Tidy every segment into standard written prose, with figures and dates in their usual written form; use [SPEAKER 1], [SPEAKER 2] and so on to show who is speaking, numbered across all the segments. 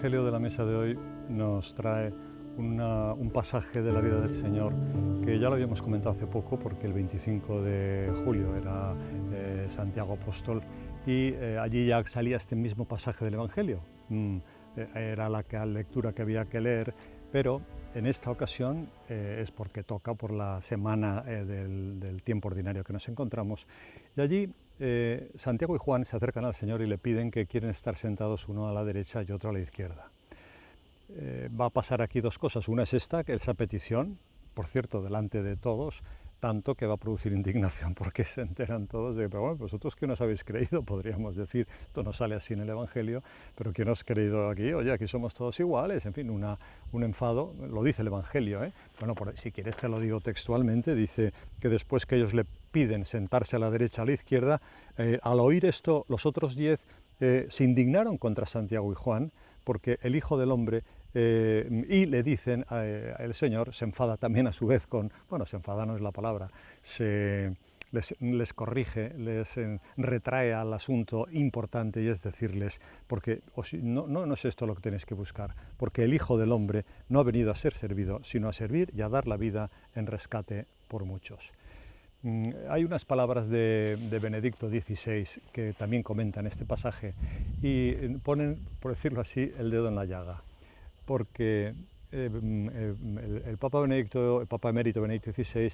[SPEAKER 1] Evangelio de la misa de hoy nos trae un pasaje de la vida del Señor que ya lo habíamos comentado hace poco, porque el 25 de julio era Santiago Apóstol y allí ya salía este mismo pasaje del Evangelio. Era la lectura que había que leer, pero en esta ocasión es porque toca por la semana del tiempo ordinario que nos encontramos. Y allí Santiago y Juan se acercan al Señor y le piden que quieren estar sentados uno a la derecha y otro a la izquierda. Va a pasar aquí dos cosas. Una es esta, que esa petición, por cierto, delante de todos, tanto que va a producir indignación, porque se enteran todos de, pero bueno, vosotros que nos habéis creído, podríamos decir, esto no sale así en el Evangelio, pero ¿quién os ha creído aquí? Oye, aquí somos todos iguales, en fin, un enfado, lo dice el Evangelio, ¿eh? Bueno, si quieres te lo digo textualmente, dice que después que ellos le piden sentarse a la derecha, a la izquierda, al oír esto, los otros 10 se indignaron contra Santiago y Juan, porque el Hijo del Hombre y le dicen, el Señor se enfada también a su vez bueno, se enfada no es la palabra, les corrige, les retrae al asunto importante, y es decirles, porque no es esto lo que tenéis que buscar, porque el Hijo del Hombre no ha venido a ser servido, sino a servir y a dar la vida en rescate por muchos. Hay unas palabras de Benedicto XVI que también comentan este pasaje y ponen, por decirlo así, el dedo en la llaga, porque el Papa Emérito Benedicto XVI,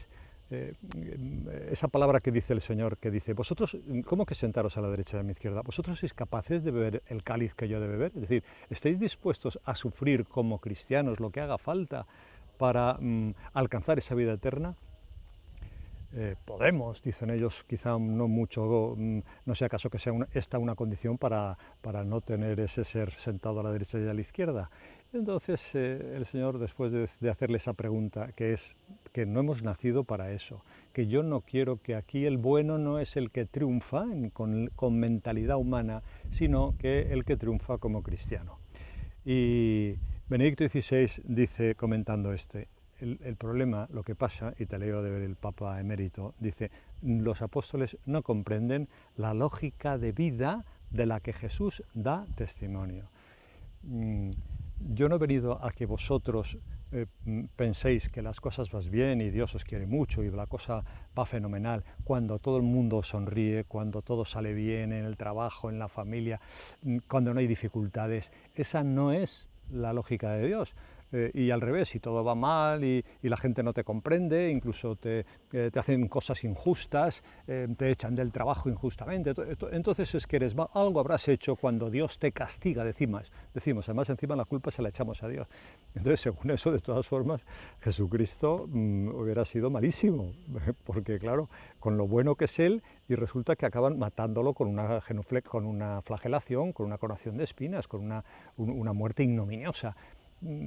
[SPEAKER 1] esa palabra que dice el Señor, que dice, vosotros, ¿cómo que sentaros a la derecha y a mi izquierda? ¿Vosotros sois capaces de beber el cáliz que yo he de beber? Es decir, ¿estáis dispuestos a sufrir como cristianos lo que haga falta para alcanzar esa vida eterna? Podemos, dicen ellos, quizá no mucho, no sea acaso que sea esta una condición para no tener ese ser sentado a la derecha y a la izquierda. Entonces el Señor, después de hacerle esa pregunta, que es que no hemos nacido para eso, que yo no quiero, que aquí el bueno no es el que triunfa con mentalidad humana, sino que el que triunfa como cristiano. Y Benedicto XVI dice, comentando el problema, lo que pasa, y te leo del Papa Emérito, dice, los apóstoles no comprenden la lógica de vida de la que Jesús da testimonio. Yo no he venido a que vosotros penséis que las cosas van bien y Dios os quiere mucho y la cosa va fenomenal, cuando todo el mundo sonríe, cuando todo sale bien en el trabajo, en la familia, cuando no hay dificultades. Esa no es la lógica de Dios. Y al revés, si todo va mal y la gente no te comprende, incluso te hacen cosas injustas, te echan del trabajo injustamente, entonces es que algo habrás hecho cuando Dios te castiga, decimos, además encima la culpa se la echamos a Dios. Entonces, según eso, de todas formas, Jesucristo hubiera sido malísimo, porque claro, con lo bueno que es Él, y resulta que acaban matándolo con una flagelación, con una coronación de espinas, con una muerte ignominiosa.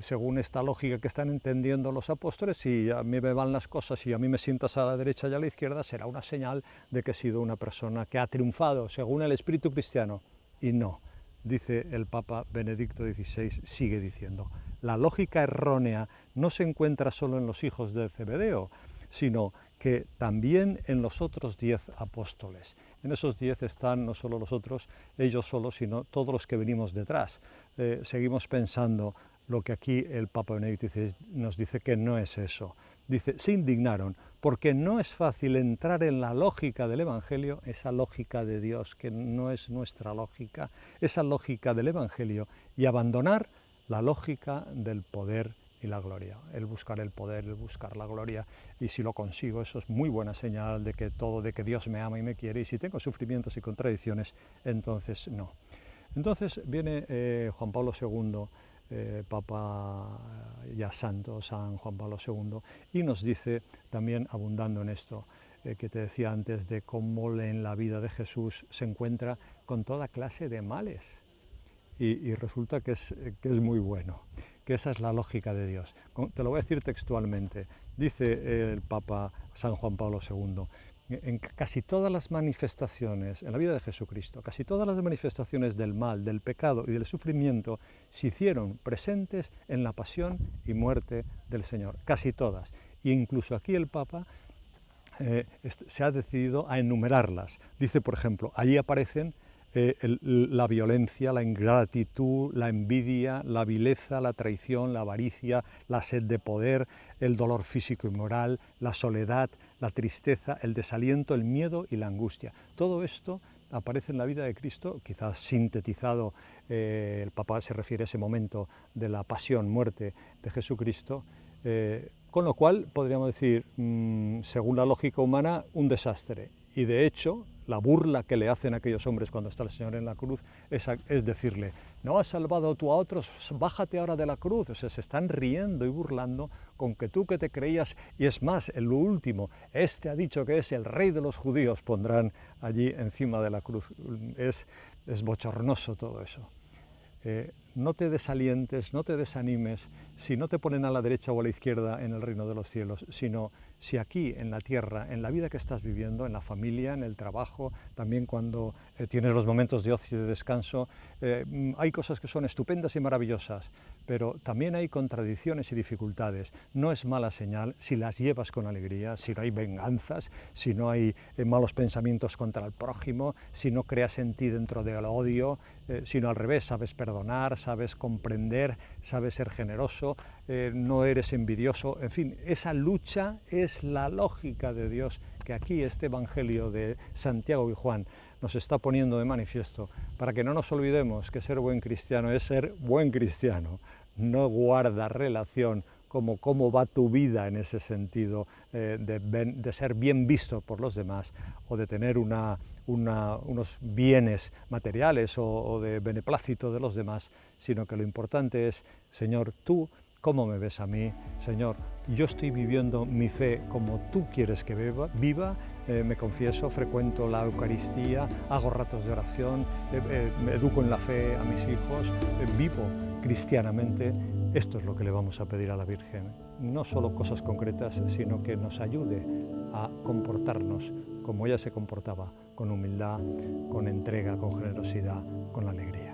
[SPEAKER 1] Según esta lógica que están entendiendo los apóstoles, si a mí me van las cosas y a mí me sientas a la derecha y a la izquierda, será una señal de que he sido una persona que ha triunfado según el espíritu cristiano. Y no, dice el Papa Benedicto XVI, sigue diciendo, la lógica errónea no se encuentra solo en los hijos de Zebedeo, sino que también en los otros 10 apóstoles. En esos 10 están no solo ellos solos, sino todos los que venimos detrás. Seguimos pensando lo que aquí el Papa Benedicto nos dice que no es eso. Dice, se indignaron porque no es fácil entrar en la lógica del Evangelio, esa lógica de Dios que no es nuestra lógica, esa lógica del Evangelio, y abandonar la lógica del poder y la gloria, el buscar el poder, el buscar la gloria, y si lo consigo, eso es muy buena señal de que Dios me ama y me quiere, y si tengo sufrimientos y contradicciones, entonces no. Entonces viene Juan Pablo II, Papa ya santo, San Juan Pablo II, y nos dice, también abundando en esto, que te decía antes, de cómo en la vida de Jesús se encuentra con toda clase de males, y resulta que es muy bueno, que esa es la lógica de Dios. Te lo voy a decir textualmente, dice el Papa San Juan Pablo II, en casi todas las manifestaciones, en la vida de Jesucristo, casi todas las manifestaciones del mal, del pecado y del sufrimiento se hicieron presentes en la pasión y muerte del Señor, casi todas. E incluso aquí el Papa se ha decidido a enumerarlas. Dice, por ejemplo, allí aparecen la violencia, la ingratitud, la envidia, la vileza, la traición, la avaricia, la sed de poder, el dolor físico y moral, la soledad, la tristeza, el desaliento, el miedo y la angustia. Todo esto aparece en la vida de Cristo, quizás sintetizado, el Papa se refiere a ese momento de la pasión, muerte de Jesucristo, con lo cual podríamos decir, según la lógica humana, un desastre. Y de hecho, la burla que le hacen a aquellos hombres cuando está el Señor en la cruz es decirle, no has salvado tú a otros, bájate ahora de la cruz. O sea, se están riendo y burlando con que tú que te creías, y es más, en lo último, este ha dicho que es el rey de los judíos, pondrán allí encima de la cruz. Es bochornoso todo eso. No te desalientes, no te desanimes, si no te ponen a la derecha o a la izquierda en el reino de los cielos, sino si aquí en la tierra, en la vida que estás viviendo, en la familia, en el trabajo, también cuando tienes los momentos de ocio y de descanso, hay cosas que son estupendas y maravillosas, pero también hay contradicciones y dificultades. No es mala señal si las llevas con alegría, si no hay venganzas, si no hay malos pensamientos contra el prójimo, si no creas en ti dentro del odio, sino al revés, sabes perdonar, sabes comprender, sabes ser generoso, no eres envidioso. En fin, esa lucha es la lógica de Dios que aquí este Evangelio de Santiago y Juan nos está poniendo de manifiesto, para que no nos olvidemos que ser buen cristiano es ser buen cristiano. No guarda relación como cómo va tu vida en ese sentido, de ser bien visto por los demás o de tener unos bienes materiales o de beneplácito de los demás, sino que lo importante es, Señor, tú, ¿cómo me ves a mí? Señor, yo estoy viviendo mi fe como tú quieres que viva, me confieso, frecuento la Eucaristía, hago ratos de oración, me educo en la fe a mis hijos, vivo cristianamente. Esto es lo que le vamos a pedir a la Virgen, no solo cosas concretas, sino que nos ayude a comportarnos como ella se comportaba, con humildad, con entrega, con generosidad, con alegría.